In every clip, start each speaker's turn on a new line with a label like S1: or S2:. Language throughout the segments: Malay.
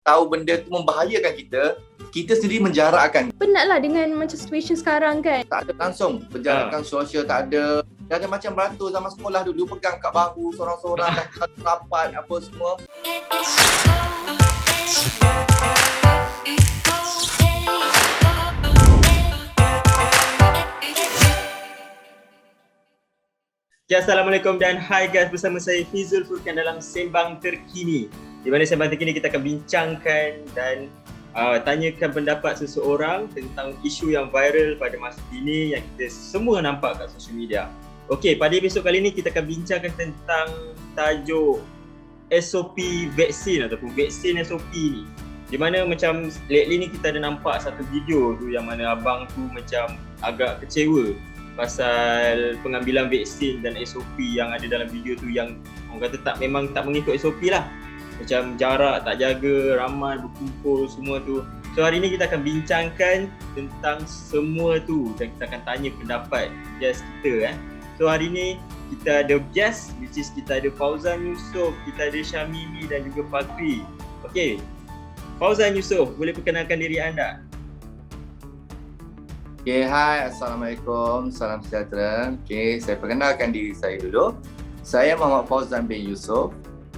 S1: tahu benda tu membahayakan kita sendiri menjarakkan.
S2: Penatlah dengan macam situation sekarang kan.
S1: Tak ada langsung, penjarakan sosial tak ada. Dah ada macam beratur zaman sekolah dulu, pegang kat bahu seorang-seorang, rapat apa semua.
S3: Assalamualaikum dan hi guys, bersama saya Fizul Furkan dalam Sembang Terkini. Di mana Sembang Terkini kita akan bincangkan dan tanyakan pendapat seseorang tentang isu yang viral pada masa ini yang kita semua nampak kat social media. Okey, pada episod kali ini kita akan bincangkan tentang tajuk SOP vaksin ataupun vaksin SOP ni. Di mana macam lately ni kita ada nampak satu video tu yang mana abang tu macam agak kecewa pasal pengambilan vaksin dan SOP yang ada dalam video tu yang orang kata memang tak mengikut SOP lah. Macam jarak tak jaga, ramai berkumpul semua tu. So hari ni kita akan bincangkan tentang semua tu dan kita akan tanya pendapat guest kita . So hari ni kita ada guest which is kita ada Fauzan Yusof, kita ada Syamimi dan juga Fakri. Okay, Fauzan Yusof, boleh perkenalkan diri anda?
S1: Okay, hai, Assalamualaikum, salam sejahtera. Okay, saya perkenalkan diri saya dulu. Saya Muhammad Fauzan bin Yusof.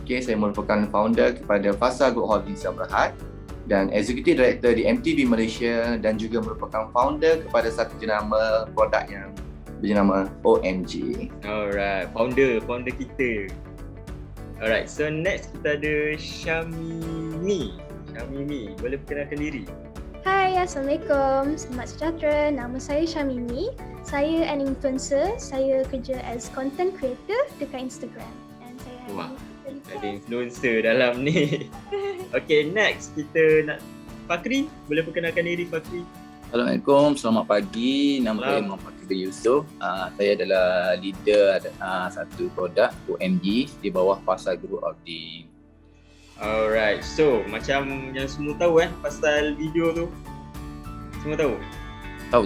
S1: Okay, saya merupakan founder kepada Fasa Group Holding Sdn Bhd dan Executive Director di MTV Malaysia dan juga merupakan founder kepada satu jenama produk yang berjenama OMG.
S3: Alright, founder kita. Alright, so next kita ada Syamimi. Syamimi, boleh perkenalkan diri?
S2: Hai, Assalamualaikum. Selamat sejahtera. Nama saya Syamimi. Saya an influencer. Saya kerja as content creator dekat Instagram. Dan saya
S3: ada influencer dalam ni. Okay, next kita nak Fakri. Boleh perkenalkan diri Fakri?
S4: Assalamualaikum, selamat pagi. Nama saya Muhammad Fakri Yusof. Saya adalah leader satu produk OMG di bawah Fasa Group Holding.
S3: Alright, so macam yang semua tahu pasal video tu. Semua tahu?
S4: Tahu.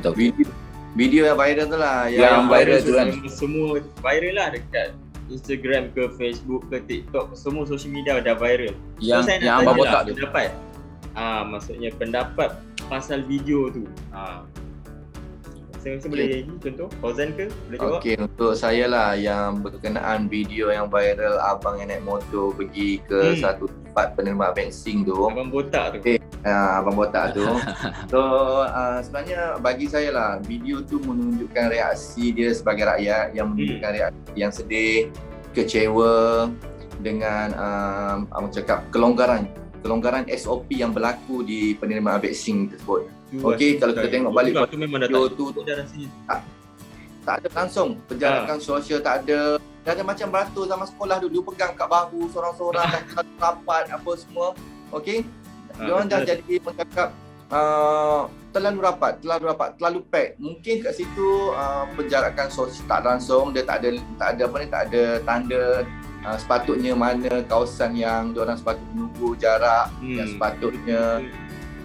S1: Video yang viral tu lah.
S4: Yang viral tu kan.
S3: Semua viral lah dekat Instagram ke Facebook ke TikTok, semua social media dah viral.
S4: Yang
S3: so, saya
S4: yang abang botak tu.
S3: Pendapat. Maksudnya pendapat pasal video tu. Saya boleh contoh Fauzan ke? Boleh jawab?
S1: Okey, untuk saya lah yang berkenaan video yang viral abang yang naik motor pergi ke satu tempat penerima vaksin tu.
S3: Abang botak tu.
S1: Okay. Abang botak tu. So sebenarnya bagi saya lah video tu menunjukkan reaksi dia sebagai rakyat yang menunjukkan reaksi yang sedih, kecewa dengan abang cakap kelonggaran SOP yang berlaku di penerimaan vaksin tersebut. Okey, kalau kita tengok balik video tu tak ada langsung penjarakan sosial tak ada. Dah ada macam beratur zaman sekolah dulu, pegang kat bahu seorang-seorang, rapat apa semua. Okey. Diorang dah jadi bercakap terlalu rapat, terlalu pack. Mungkin kat situ penjarakan sosial tak langsung, dia tak ada tanda sepatutnya mana kawasan yang diorang sepatutnya menunggu jarak yang sepatutnya.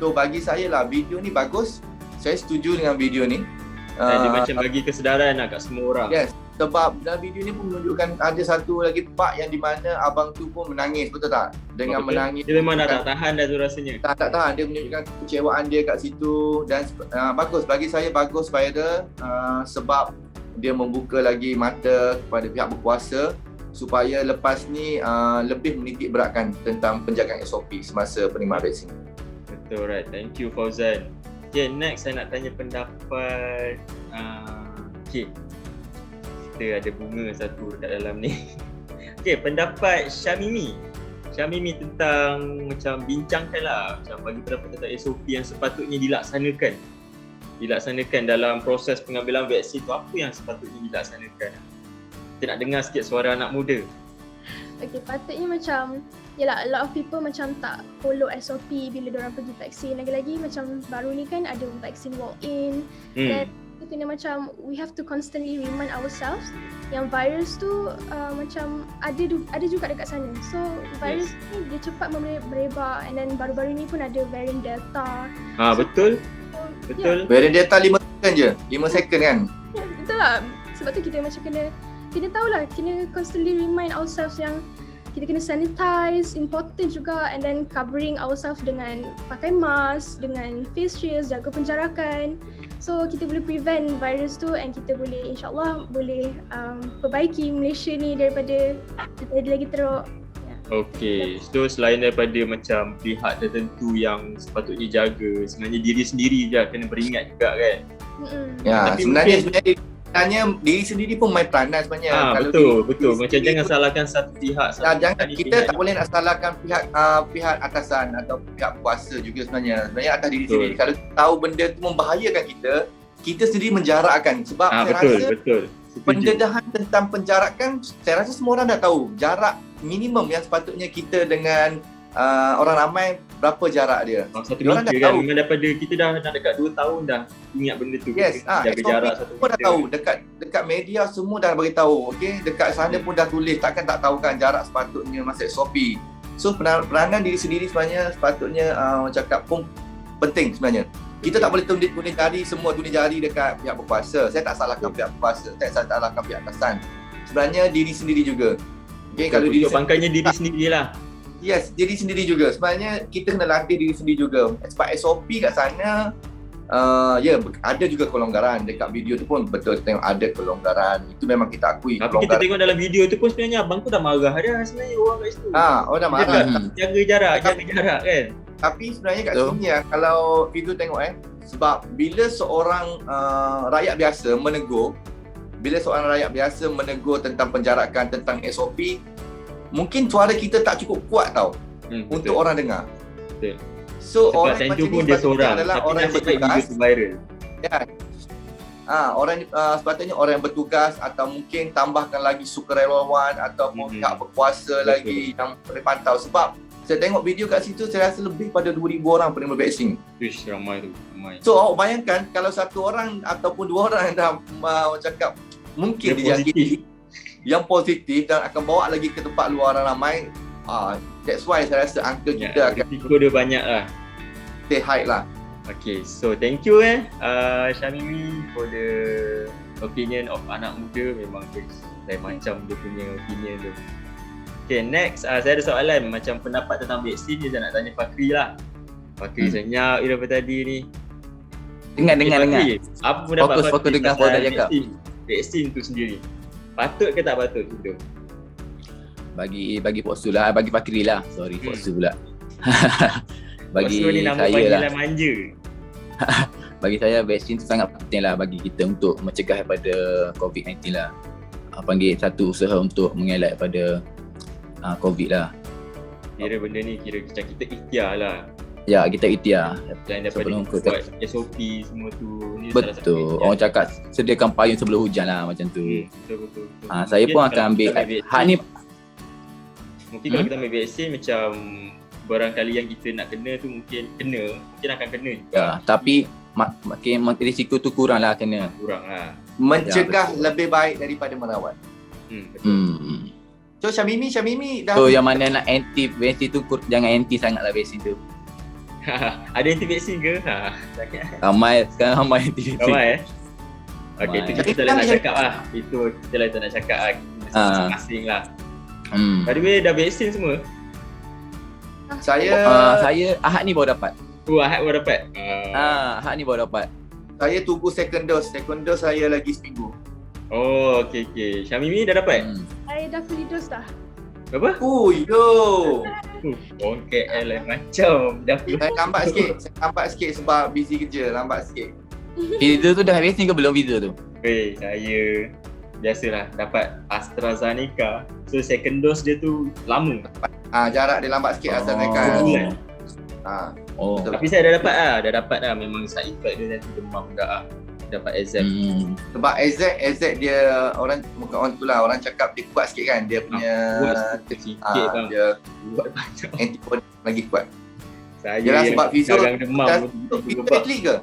S1: So bagi saya lah video ni bagus. Saya setuju dengan video ni.
S3: Dia macam bagi kesedaran lah kat semua orang.
S1: Yes, sebab dalam video ni pun menunjukkan ada satu lagi part yang di mana abang tu pun menangis, betul tak? Dengan menangis.
S3: Dia memang dah tak tahan dah tu rasanya.
S1: Tak tahan, dia menunjukkan kecewaan dia kat situ dan bagus, bagi saya bagus viral sebab dia membuka lagi mata kepada pihak berkuasa supaya lepas ni lebih menitik beratkan tentang penjagaan SOP semasa penerimaan vaksin.
S3: Betul, right. Thank you Fauzan. Okay, next saya nak tanya pendapat okay. Kita ada bunga satu dekat dalam ni. Okay, pendapat Syamimi tentang macam bincangkan lah, macam bagi pendapat tentang SOP yang sepatutnya dilaksanakan dalam proses pengambilan vaksin tu. Apa yang sepatutnya dilaksanakan? Kita nak dengar sikit suara anak muda.
S2: Okay, patutnya macam yelah, a lot of people macam tak follow SOP bila diorang pergi vaksin. Lagi-lagi macam baru ni kan ada vaksin walk-in. Dan kita kena macam we have to constantly remind ourselves yang virus tu macam ada juga dekat sana. So virus ni dia cepat merebak and then baru-baru ni pun ada variant Delta.
S3: Betul.
S1: Variant Delta 5 second je. 5 second kan?
S2: Ya, betul lah. Sebab tu kita macam kena tahulah, kena constantly remind ourselves yang kita kena sanitize, important juga, and then covering ourselves dengan pakai mask, dengan face shields, jaga penjarakan. So kita boleh prevent virus tu, and kita boleh insyaAllah boleh perbaiki Malaysia ni daripada lagi teruk.
S3: Okay, so selain daripada macam pihak tertentu yang sepatutnya jaga, sebenarnya diri sendiri je kena beringat juga kan.
S1: Ya,
S3: Tapi
S1: sebenarnya diri sendiri pun main peranan sebenarnya.
S3: Betul. Macam jangan salahkan satu pihak.
S1: Kita tak boleh nak salahkan pihak atasan atau pihak kuasa juga sebenarnya. Sebenarnya atas diri sendiri. Kalau tahu benda tu membahayakan kita sendiri menjarakkan. Sebab saya rasa pendedahan tentang penjarakan, saya rasa semua orang dah tahu jarak minimum yang sepatutnya kita dengan orang ramai, berapa jarak dia.
S3: Satu meter kan, memang daripada kita dah dekat 2 tahun dah ingat benda tu.
S1: Yes,
S3: jaga jarak satu
S1: semua dah tahu, dekat media semua dah beritahu. Okey, dekat sana pun dah tulis, takkan tak tahu kan jarak sepatutnya masa SOP. So peranan diri sendiri sebenarnya sepatutnya cakap pun penting sebenarnya. Kita tak boleh tulis jari, semua tulis jari dekat pihak berkuasa. Saya tak salahkan pihak berkuasa, saya tak salahkan pihak atasan. Sebenarnya diri sendiri juga. Okey, kalau diri
S3: pangkalnya diri sendirilah.
S1: Yes, diri sendiri juga. Sebenarnya kita kena latih diri sendiri juga. Sebab SOP kat sana ada juga kelonggaran. Dekat video tu pun betul tengok ada kelonggaran. Itu memang kita akui.
S3: Tapi kita tengok dalam video tu pun sebenarnya abang tu dah marah dah sebenarnya orang kat situ.
S1: Orang dah marah.
S3: Jaga jarak kan.
S1: Tapi sebenarnya kat sini kalau video tengok sebab bila seorang rakyat biasa menegur tentang penjarakan, tentang SOP, mungkin suara kita tak cukup kuat tau untuk orang dengar.
S3: Betul.
S1: So
S3: sebab
S1: orang
S3: macam pun dia seorang
S1: adalah orang yang bertugas
S3: viral.
S1: Ya. Sepatutnya orang yang bertugas atau mungkin tambahkan lagi sukarelawan ataupun pihak berkuasa lagi yang boleh pantau. Sebab saya tengok video kat situ, saya rasa lebih pada 2,000 orang penerima vaksin.
S3: Ish, ramai tu.
S1: So awak bayangkan kalau satu orang ataupun 2 orang yang dah cakap mungkin dijangkiti yang positif dan akan bawa lagi ke tempat luar orang ramai, that's why saya rasa angka kita akan
S3: risiko dia banyak lah.
S1: stay high lah.
S3: Okay, so thank you Syamimi for the opinion of anak muda. Memang lain macam dia punya opinion tu. Okay, next saya ada soalan macam pendapat tentang vaksin ni. Saya nak tanya Fakri lah. Fakri senyap daripada tadi ni.
S4: Dengar.
S3: Apa pendapat
S4: Fokus dengar apa dah cakap.
S3: Vaksin tu sendiri, patut ke tak patut tu?
S4: Bagi Poksu lah, bagi Fakri lah. Sorry, Poksu pula. Bagi
S3: Poksu ni nama
S4: saya
S3: panggilan
S4: lah.
S3: manja.
S4: Bagi saya vaksin tu sangat penting lah bagi kita untuk mencegah daripada COVID-19 lah. Panggil satu usaha untuk mengelak daripada COVID lah.
S3: Kira benda ni kira macam kita ikhtiar lah.
S4: Ya, kita ikhtiar.
S3: Selain daripada buat SOP semua tu ni.
S4: Betul. Orang cakap sediakan payung sebelum hujan lah macam tu.
S3: Betul.
S4: Saya pun akan ambil hak ni.
S3: Mungkin kalau kita ambil vaksin macam barangkali yang kita nak kena tu mungkin akan kena.
S4: Ya, tapi makin risiko tu kurang lah kena.
S3: Kurang lah.
S1: Mencegah lebih baik daripada merawat.
S3: Betul.
S1: So Syamimi dah.
S4: So yang mana nak anti vaksin tu jangan anti sangat lah vaksin tu.
S3: Ada anti vaksin ke?
S4: Sekarang ramai anti vaksin.
S3: Ramai Okay, itu kita tak nak cakap lah. Itu kita tak nak cakap lah. Masing-masing lah. By the way, dah vaksin semua?
S1: Saya
S4: Ahad ni baru dapat.
S3: Ahad baru dapat?
S4: Ahad ni baru dapat.
S1: Saya tunggu second dose. Second dose saya lagi seminggu.
S3: Oh, okay. Syamimi dah dapat?
S2: Saya dah fully dose dah.
S3: Berapa? Orang KL lah macam dah.
S1: Saya lambat sikit sebab busy kerja, lambat sikit.
S4: Visa tu dah vaksin ke belum visa tu?
S3: Saya biasalah dapat AstraZeneca. So second dose dia tu lama.
S1: Jarak dia lambat sikit AstraZeneca.
S3: Tapi saya dah dapat lah. Memang side effect dia nanti demam dah. Dapat AZ.
S1: Sebab AZ dia orang tu lah, orang cakap dia kuat sikit kan, dia punya dia
S3: buat banyak
S1: antibody lagi kuat.
S3: Saya
S1: sebab Fizo
S3: demam
S1: atlet ke?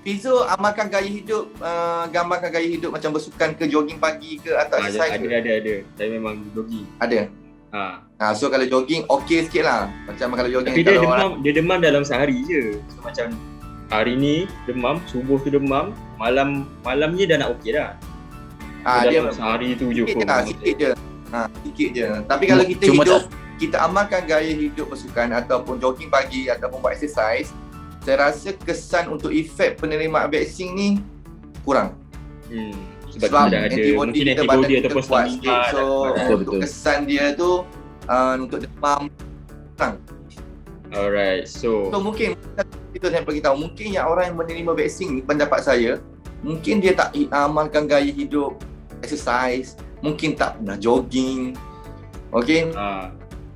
S1: Fizo amalkan gaya hidup, gambarkan gaya hidup macam bersukan ke, jogging pagi ke atau exercise ke?
S3: Ada. Saya memang jogging.
S1: Ada. So kalau jogging okey sikit lah. Macam kalau jogging.
S3: Tapi dia demam dalam sehari je. So macam hari ni demam, subuh tu demam, malamnya dah nak okey dah. Dia sehari tu je pun.
S1: Sikit je. Sikit je. Tapi kalau kita
S4: Cuma
S1: hidup, kita amalkan gaya hidup bersukan ataupun jogging pagi ataupun buat exercise, saya rasa kesan untuk efek penerimaan vaksin ni kurang.
S3: Sebab kita dah ada mungkin antibody ataupun
S1: kuat
S3: stamina.
S1: sikit. So
S4: Betul.
S1: untuk kesan dia tu untuk demam kurang.
S3: Alright, so
S1: Mungkin itu saya beritahu, mungkin yang orang yang menerima vaksin ni, pendapat saya, mungkin dia tak amalkan gaya hidup exercise, mungkin tak pernah jogging. Okey,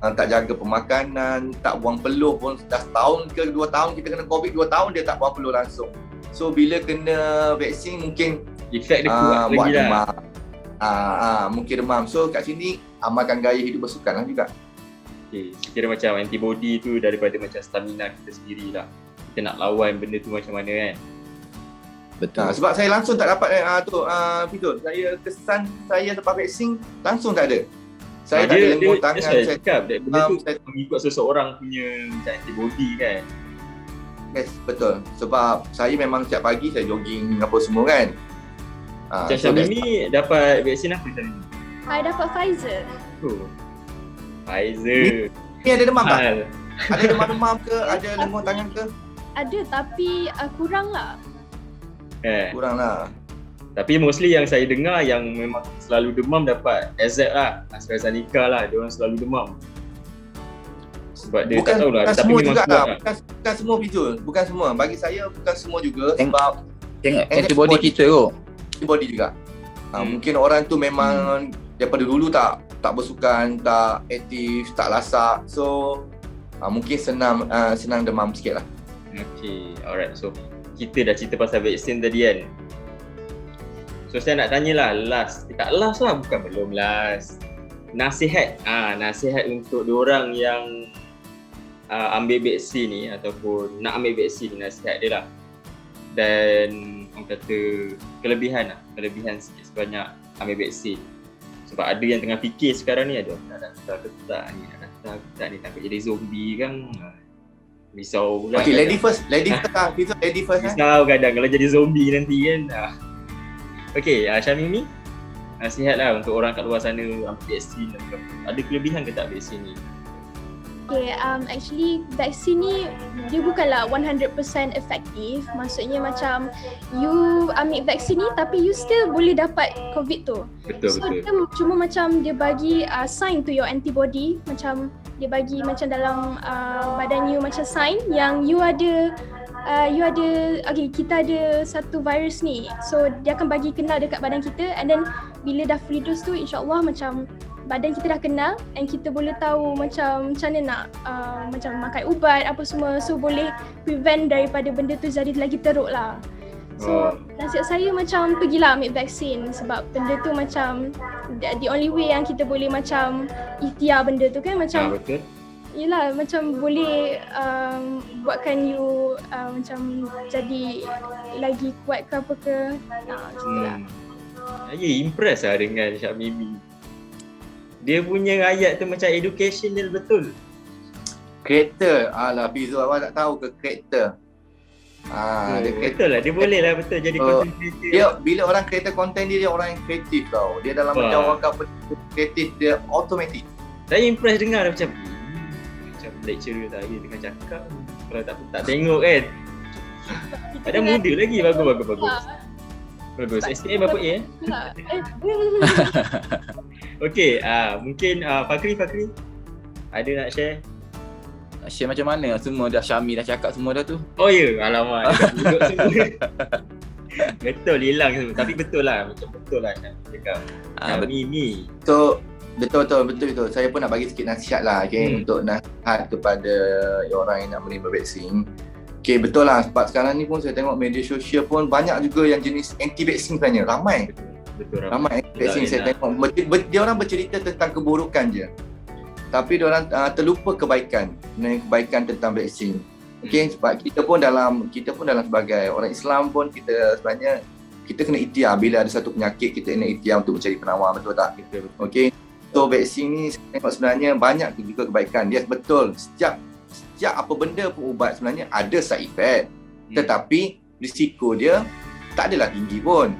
S1: tak jaga pemakanan, tak buang peluh pun. Dah setahun ke 2 tahun kita kena COVID, 2 tahun dia tak buang peluh langsung. So bila kena vaksin mungkin
S3: efek dia kuat
S1: buat
S3: lagi lah.
S1: demam. Mungkin demam. So kat sini amalkan gaya hidup bersukan lah juga.
S3: Okay, kira macam antibody tu daripada macam stamina kita sendiri lah. Kita nak lawan benda tu macam mana kan.
S4: Betul.
S1: Sebab saya langsung tak dapat Fitul. Saya kesan saya lepas vaksin langsung tak ada. Saya tak ada lengur tangan.
S3: Saya cakap benda tu
S1: saya
S3: mengikut seseorang punya macam antibody kan.
S1: Yes, betul. Sebab saya memang setiap pagi saya jogging apa semua kan.
S3: Macam Syamimi dapat vaksin apa Syamimi?
S2: I dapat Pfizer.
S3: Pfizer.
S1: Ni ada demam tak?
S3: Hal.
S1: Ada demam-demam ke? Ada lengur tangan ke?
S2: Ada tapi kurang lah.
S1: Kurang lah.
S3: Tapi mostly yang saya dengar yang memang selalu demam dapat AZ lah, AstraZeneca lah, dia orang selalu demam. Sebab dia tak tahulah,
S1: bukan
S3: tapi
S1: semua
S3: memang
S1: juga
S3: kuat
S1: lah.
S3: lah.
S1: Bukan semua Fitul. Bukan semua. Bagi saya bukan semua juga
S4: Tengok.
S1: sebab
S4: Tengok antibody kita kot.
S1: antibody juga. Mungkin orang tu memang daripada dulu tak bersukan, tak aktif, tak lasak. So mungkin senang demam sikit lah.
S3: Okay, alright. So kita dah cerita pasal vaksin tadi kan. So saya nak tanyalah last, bukan belum last. Nasihat untuk diorang yang ambil vaksin ni ataupun nak ambil vaksin ni, nasihat dia lah. Dan orang kata kelebihan sikit sebanyak ambil vaksin. Sebab ada yang tengah fikir sekarang ni, ada nak daftar ke tak ni, takut jadi zombie kan. Risau pula.
S1: Okay, lady first lah. Fitul, lady first lah.
S3: Risau kadang kalau jadi zombie nanti kan. Okay, Syamimi, nasihat lah untuk orang kat luar sana ambil vaksin. Ada kelebihan ke tak vaksin ni?
S2: Okay, actually vaksin ni dia bukanlah 100% efektif. Maksudnya macam you ambil vaksin ni tapi you still boleh dapat COVID tu.
S3: Betul.
S2: Dia cuma macam dia bagi sign to your antibody. Macam dia bagi macam dalam badan you macam sign yang you ada okay, kita ada satu virus ni. So dia akan bagi kenal dekat badan kita, and then bila dah free dose tu insyaAllah macam badan kita dah kenal and kita boleh tahu macam mana nak macam makan ubat apa semua. So boleh prevent daripada benda tu jadi lagi teruk lah. So nasihat saya macam pergilah ambil vaksin sebab benda tu macam the only way yang kita boleh macam ikhtiar benda tu kan macam
S3: Betul.
S2: yelah macam boleh buatkan you macam jadi lagi kuat ke apa ke. Macam
S3: Saya impress lah dengan Syamimi. Dia punya ayat tu macam educational betul.
S1: Karakter. Alah Fitul, awak tak tahu ke karakter. Dia
S3: Betul lah, dia boleh lah betul jadi content creator.
S1: Dia bila orang creator content dia orang yang kreatif tau. Dia dalam menjawabkan kreatif dia automatic.
S3: Saya impress dengar macam lecturer saya tengah cakap. Kalau tak tengok kan. Padahal muda lagi. Bagus. SPM berapa A? Okay, mungkin Fakri ada nak share?
S4: Share macam mana? Semua dah Syami dah cakap semua dah tu.
S3: Oh ya, alamak. Dia dah duduk semua. Betul, hilang semua. Tapi betul lah. Macam betul lah Syami cakap. Syamimi.
S1: So betul. Saya pun nak bagi sikit nasihat lah untuk nasihat kepada orang yang nak menerima vaksin. Okay, betul lah. Sebab sekarang ni pun saya tengok media sosial pun banyak juga yang jenis anti-vaksin sebenarnya. Ramai.
S3: Betul.
S1: Ramai anti-vaksin saya tengok. Dia orang bercerita tentang keburukan je. Tapi dia orang terlupa kebaikan tentang vaksin. Okay, sebab kita pun dalam sebagai orang Islam pun kita sebenarnya kita kena ikhtiar bila ada satu penyakit, kita kena ikhtiar untuk mencari penawar, betul tak?
S3: Betul.
S1: Okay. So vaksin ni saya tengok sebenarnya banyak juga kebaikan. Yes, betul. Setiap apa benda pun ubat sebenarnya ada side effect. Tetapi risiko dia tak adalah tinggi pun.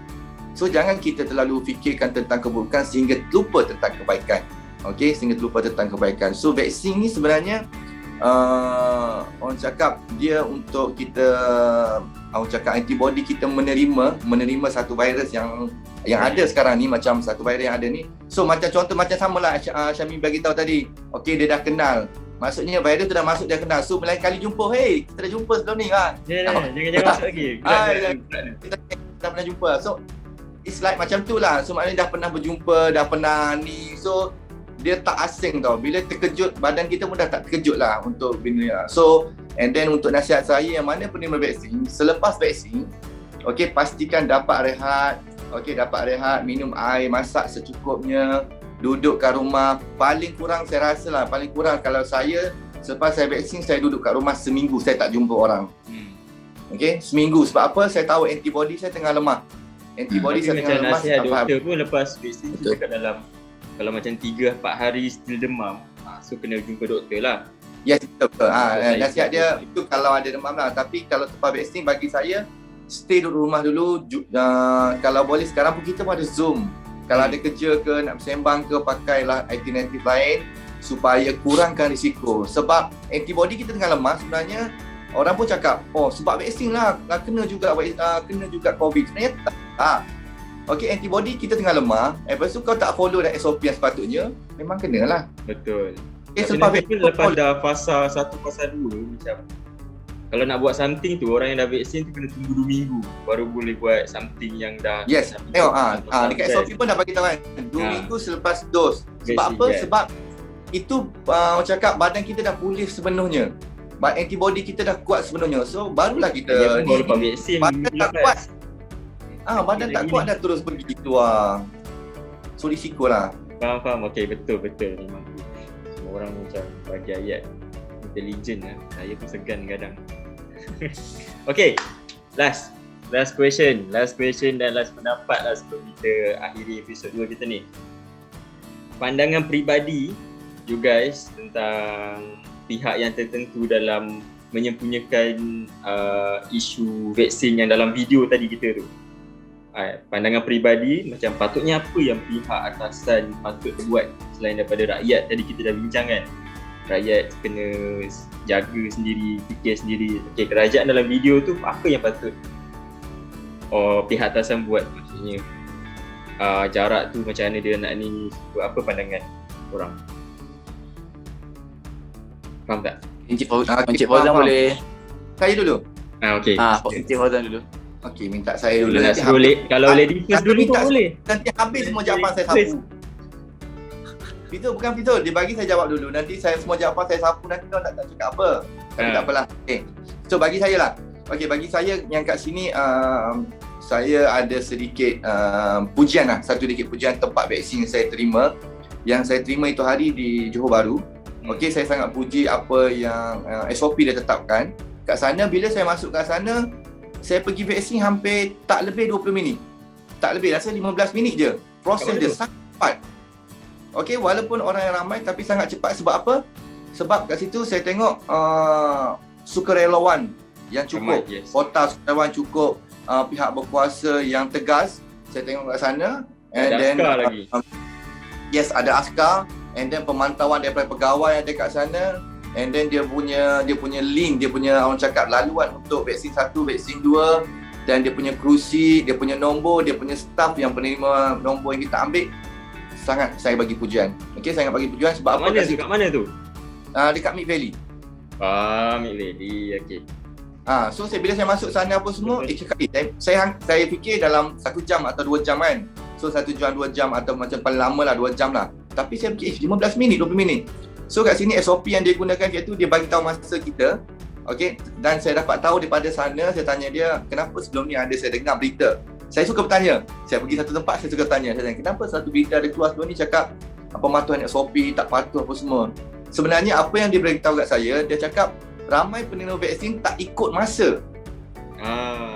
S1: So jangan kita terlalu fikirkan tentang keburukan sehingga lupa tentang kebaikan. Okey, sehingga lupa tentang kebaikan. So vaksin ni sebenarnya orang cakap dia untuk kita, orang cakap antibody kita menerima satu virus yang ada sekarang ni, macam satu virus yang ada ni. So macam contoh macam samalah Syamil bagi tahu tadi. Okey, dia dah kenal. Maksudnya virus tu dah masuk, dia kenal. So lain kali jumpa, hey, kita dah jumpa sebelum ni kan.
S3: Jangan masuk lagi.
S1: Kita dah pernah jumpa. So it's like macam tu lah. So maknanya dah pernah berjumpa, dah pernah ni. So dia tak asing tau. Bila terkejut, badan kita pun dah tak terkejut lah untuk benda. So and then untuk nasihat saya yang mana penerima vaksin, selepas vaksin, okey, pastikan dapat rehat. Okey, dapat rehat, minum air, masak secukupnya, duduk kat rumah. Paling kurang saya rasa lah, paling kurang kalau saya selepas saya vaksin, saya duduk kat rumah seminggu, saya tak jumpa orang. Okey, seminggu. Sebab apa? Saya tahu antibody saya tengah lemah. Antibody saya tengah lemah.
S3: Nasihat doktor pun lepas vaksin tu cakap dalam, kalau macam 3-4 hari still demam, so kena jumpa doktor lah.
S1: Yes, betul. Nasihat dia itu kalau ada demam lah. Tapi kalau lepas vaksin, bagi saya stay duduk rumah dulu. Kalau boleh sekarang pun kita pun ada Zoom. Kalau ada kerja ke, nak bersembang ke, pakailah alternatif lain supaya kurangkan risiko. Sebab antibody kita tengah lemah sebenarnya. Orang pun cakap, oh sebab vaksin lah kena juga COVID. Sebenarnya tak. Okey, antibody kita tengah lemah. Lepas tu kau tak follow dah SOP yang sepatutnya, memang kena lah.
S3: Betul.
S1: Sebab
S3: vaksin lepas dah fasa 1, fasa 2 macam, kalau nak buat something tu, orang yang dah vaksin tu kena tunggu 2 minggu baru boleh buat something yang dah.
S1: Yes, tengok dekat SOP pun dah bagi tahu kan, 2 minggu selepas dos. Sebab apa? Sebab itu orang cakap badan kita dah pulih sepenuhnya. Antibody kita dah kuat sepenuhnya. So barulah kita
S3: baru lepas vaksin
S1: badan tak kuat. Badan tak kuat dah terus pergi tu So risiko lah.
S3: Faham. Okey, betul memang. Semua orang macam bagi ayat intelligent lah. Saya pun segan kadang. Okey, last question dan last pendapat lah sebelum kita akhiri episod 2 kita ni. Pandangan peribadi you guys tentang pihak yang tertentu dalam menyempurnakan isu vaksin yang dalam video tadi kita tu. Pandangan peribadi, macam patutnya apa yang pihak atasan patut buat selain daripada rakyat tadi kita dah bincang kan. Rakyat kena jaga sendiri, fikir sendiri. Okey, kerajaan dalam video tu apa yang patut pihak atasan buat? Maksudnya jarak tu macam mana dia nak ni, apa pandangan korang? Faham tak?
S4: Encik Fauzan boleh.
S1: Saya dulu.
S3: Okey.
S4: Encik Fauzan dulu.
S1: Okey, minta saya dulu.
S3: Nak suruh kalau lady first dulu pun boleh.
S1: Nanti habis semua jawapan saya sapu. Bukan Fitul, dia bagi saya jawab dulu. Nanti saya semua jawapan saya sapu, nanti kau tak cakap apa. Tapi tak apalah. Okay. So bagi saya lah. Okey, bagi saya yang kat sini saya ada sedikit pujian lah. Satu sedikit pujian tempat vaksin yang saya terima. Yang saya terima itu hari di Johor Bahru. Okey, saya sangat puji apa yang SOP dia tetapkan. Kat sana, bila saya masuk kat sana, saya pergi vaksin hampir tak lebih 20 minit. Tak lebih, rasa 15 minit je. Proses dia sangat cepat. Okey, walaupun orang yang ramai tapi sangat cepat. Sebab apa? Sebab kat situ saya tengok sukarelawan yang cukup. Kota sukarelawan cukup, pihak berkuasa yang tegas. Saya tengok kat sana. And
S3: ada
S1: then
S3: askar lagi.
S1: Yes, ada askar. And then pemantauan daripada pegawai yang ada kat sana. And then dia punya link, dia punya orang cakap laluan untuk vaksin 1, vaksin 2, dan dia punya kerusi, dia punya nombor, dia punya staff yang penerima nombor yang kita ambil. Sangat saya bagi pujian. Okey, saya bagi pujian sebab apa?
S3: Kat mana tu?
S1: Dekat Mid Valley.
S3: Mid Valley. Okey.
S1: So bila saya masuk sana apa semua, saya fikir dalam 1 jam atau 2 jam kan. So 1 jam, 2 jam atau macam paling lama lah 2 jam lah. Tapi saya fikir 15 minit, 20 minit. So kat sini SOP yang dia gunakan iaitu dia bagi tahu masa kita. Okey, dan saya dapat tahu daripada sana, saya tanya dia, kenapa sebelum ni ada saya dengar berita. Saya suka bertanya. Saya pergi satu tempat, saya suka tanya. Saya tanya, kenapa satu berita ada keluar sebelum ni cakap pematuhan SOP tak patuh apa semua. Sebenarnya apa yang dia beritahu kat saya, dia cakap ramai penerima vaksin tak ikut masa.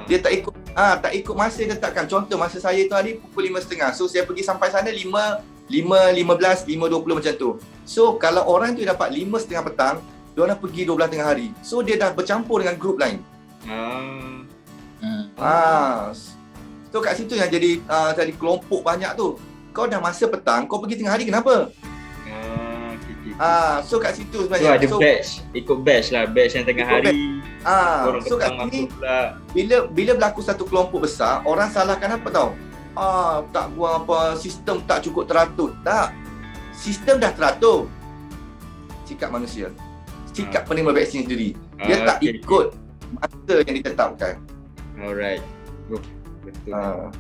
S1: Dia tak ikut masa dia letakkan. Contoh masa saya tu hari pukul 5.30. So saya pergi sampai sana 5.15, 5.20 macam tu. So kalau orang tu dapat 5.30 petang, dia orang pergi 12 tengah hari. So dia dah bercampur dengan grup lain. So kat situ yang jadi kelompok banyak tu. Kau dah masa petang, kau pergi tengah hari kenapa?
S3: Okay.
S1: So kat situ
S3: So
S1: sebenarnya.
S3: ada batch, ikut batch lah, batch yang tengah hari. Orang
S1: So kat
S3: petang
S1: sini
S3: masuk pula.
S1: bila berlaku satu kelompok besar, orang salahkan apa tau? Tak buang apa, sistem tak cukup teratur. Tak. Sistem dah teratur. Sikap manusia. Sikap penerima vaksin sendiri. Dia tak ikut masa yang ditetapkan.
S3: Alright. Betul.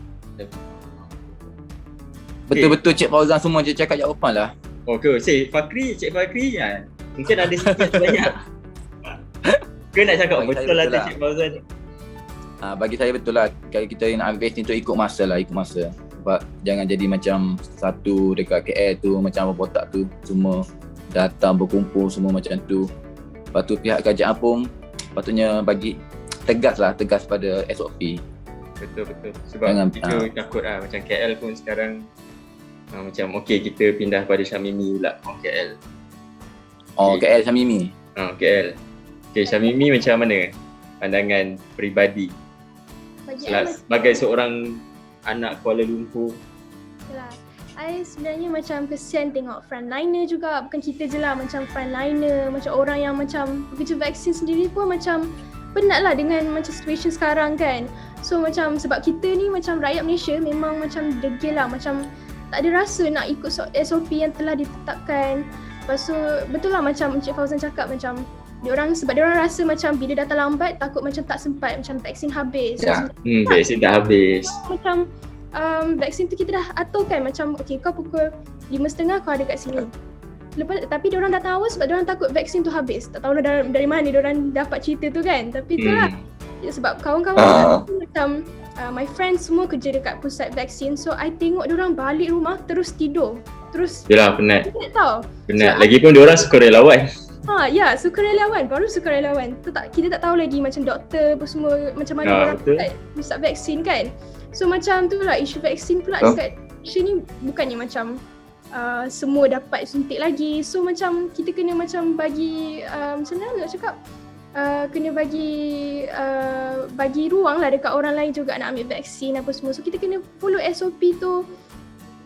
S4: Betul-betul Cik Fauzan semua je cakap jawapan lah.
S3: Okay, Cik Fakri kan? Mungkin ada sikit banyak. Ke nak cakap
S4: Bagi
S3: betul lah
S4: saya betul
S3: Cik Fauzan?
S4: Bagi saya betul lah, kalau kita nak ambil vaksin tu ikut masa. Sebab jangan jadi macam satu dekat KL tu, macam apa botak tu, semua datang berkumpul semua macam tu. Lepas tu pihak kerajaan pun patutnya bagi tegas pada SOP.
S3: Betul. Sebab kita takut lah, macam KL pun sekarang macam kita pindah pada Syamimi pula orang KL.
S4: KL Syamimi.
S3: KL. Syamimi macam mana pandangan peribadi sebagai seorang anak Kuala Lumpur?
S2: Yalah, I sebenarnya macam kesian tengok frontliner juga, bukan kita je lah, macam frontliner, macam orang yang macam bekerja vaksin sendiri pun macam penat lah dengan macam situation sekarang kan. So macam sebab kita ni macam rakyat Malaysia memang macam degil lah, macam tak ada rasa nak ikut SOP yang telah ditetapkan. Lepas tu betul lah macam Encik Fauzan cakap, macam sebab diorang rasa macam bila datang lambat takut macam tak sempat, macam vaksin habis.
S3: Vaksin dah habis.
S2: Macam vaksin tu kita dah aturkan macam kau pukul 5.30 kau ada kat sini. Lepas tapi diorang datang awal sebab diorang takut vaksin tu habis. Tak tahu lah dari mana diorang dapat cerita tu kan. Tapi itulah sebab kawan-kawan macam my friends semua kerja dekat pusat vaksin. So I tengok diorang balik rumah terus tidur. Terus
S3: Yalah, penat.
S2: Penat.
S3: Lagipun diorang sukarelawan.
S2: Sukarelawan. Baru sukarelawan. Kita tak tahu lagi macam doktor apa semua macam mana orang dekat pusat vaksin kan. So macam tu lah isu vaksin pula dekat Malaysia ni bukannya macam semua dapat suntik lagi. So macam kita kena macam bagi macam mana nak cakap, kena bagi ruang lah dekat orang lain juga nak ambil vaksin apa semua. So kita kena follow SOP tu.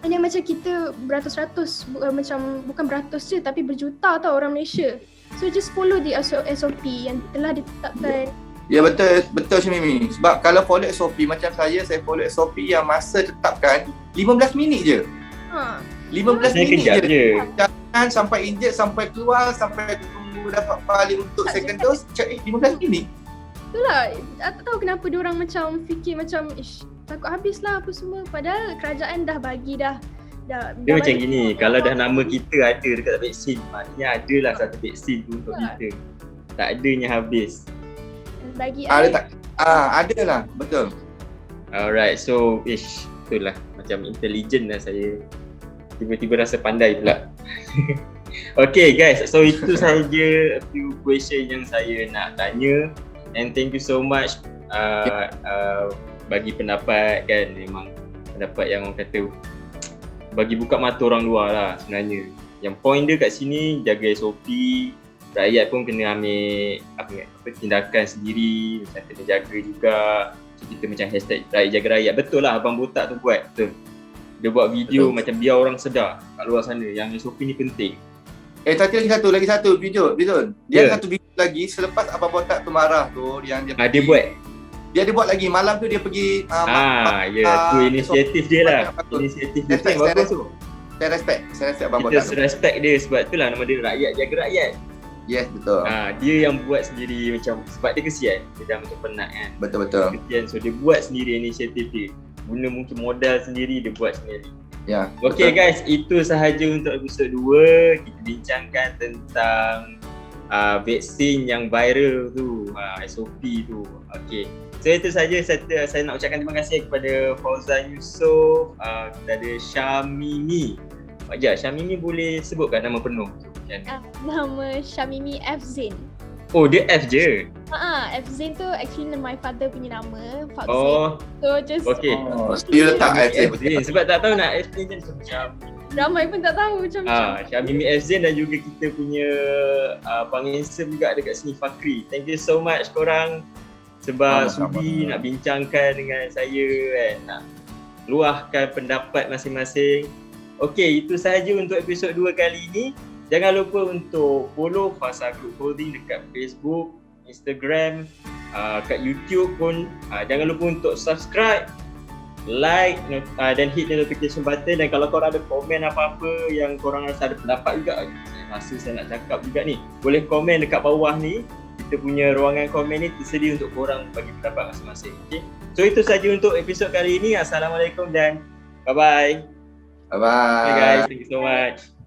S2: Hanya macam kita beratus-ratus, macam bukan beratus je tapi berjuta tau orang Malaysia. So just follow the SOP yang telah ditetapkan.
S1: Ya betul Syamimi. Sebab kalau follow SOP macam saya follow SOP yang masa tetapkan 15 minit je. 15 minit je. Jangan sampai injek, sampai keluar, sampai tunggu dapat balik untuk second dose, 15 minit.
S2: Itulah, tak tahu kenapa diorang macam fikir macam takut habis lah apa semua. Padahal kerajaan dah bagi dah
S3: dia macam gini, kalau dah nama kita ada dekat vaksin, maknanya adalah satu vaksin tu untuk kita. Tak adanya habis.
S2: Bagi
S1: ada lah, betul.
S3: Alright, so itulah macam intelligent lah saya. Tiba-tiba rasa pandai pula. Okay guys, so itu sahaja a few question yang saya nak tanya. And thank you so much bagi pendapat kan, memang pendapat yang orang kata bagi buka mata orang luar lah sebenarnya. Yang point dia kat sini, jaga SOP, rakyat pun kena ambil tindakan sendiri, macam kena jaga juga. So, kita macam hashtag rakyat jaga rakyat, betul lah Abang Botak tu buat, betul. Dia buat video macam biar orang sedar kat luar sana yang SOP ni penting.
S1: Tapi lagi satu video. Dia satu video lagi selepas Abang Botak tu marah tu yang dia dia buat lagi malam tu dia pergi
S3: tu inisiatif dia lah. Inisiatif dia yang bagus tu.
S1: Saya respect Abang Botak.
S3: Kita respect dia sebab itulah nama dia rakyat jaga rakyat.
S1: Yes, betul.
S3: Dia yang buat sendiri macam sebab dia kesian. Dia dah macam penat kan.
S1: Betul.
S3: Kesian, so dia buat sendiri inisiatif dia. Guna mungkin modal sendiri, dia buat sendiri.
S1: Ya.
S3: Okay guys, itu sahaja untuk episod 2. Kita bincangkan tentang vaksin yang viral tu, SOP tu. Okay. So itu sahaja, saya nak ucapkan terima kasih kepada Fauzan Yusof, kepada Syamimi. Syamimi boleh sebutkan nama penuh?
S2: Nama Syamimi F. Zain.
S3: Oh, dia F je?
S2: F. Zain tu actually my father punya nama, Pak Zain.
S3: Oh,
S2: so just
S1: dia letak F.
S3: Zain. Sebab tak tahu nak explain macam
S2: ramai pun tak tahu macam
S3: Syamimi F. Zain dan juga kita punya penginsam juga dekat sini, Fakri. Thank you so much korang. sebab
S1: Sama-sama.
S3: sudi nak bincangkan dengan saya kan, nak luahkan pendapat masing-masing. Okey, itu sahaja untuk episod 2 kali ini. Jangan lupa untuk follow Fasa Group Holding dekat Facebook, Instagram, kat YouTube pun. Jangan lupa untuk subscribe, like dan hit notification button. Dan kalau korang ada komen apa-apa yang korang rasa ada pendapat juga, saya rasa saya nak cakap juga ni, boleh komen dekat bawah ni. Kita punya ruangan komen ni tersedia untuk korang bagi pendapat masing-masing. Okay? So itu saja untuk episod kali ini. Assalamualaikum dan bye-bye.
S1: Bye-bye.
S3: Bye guys, thank you so much.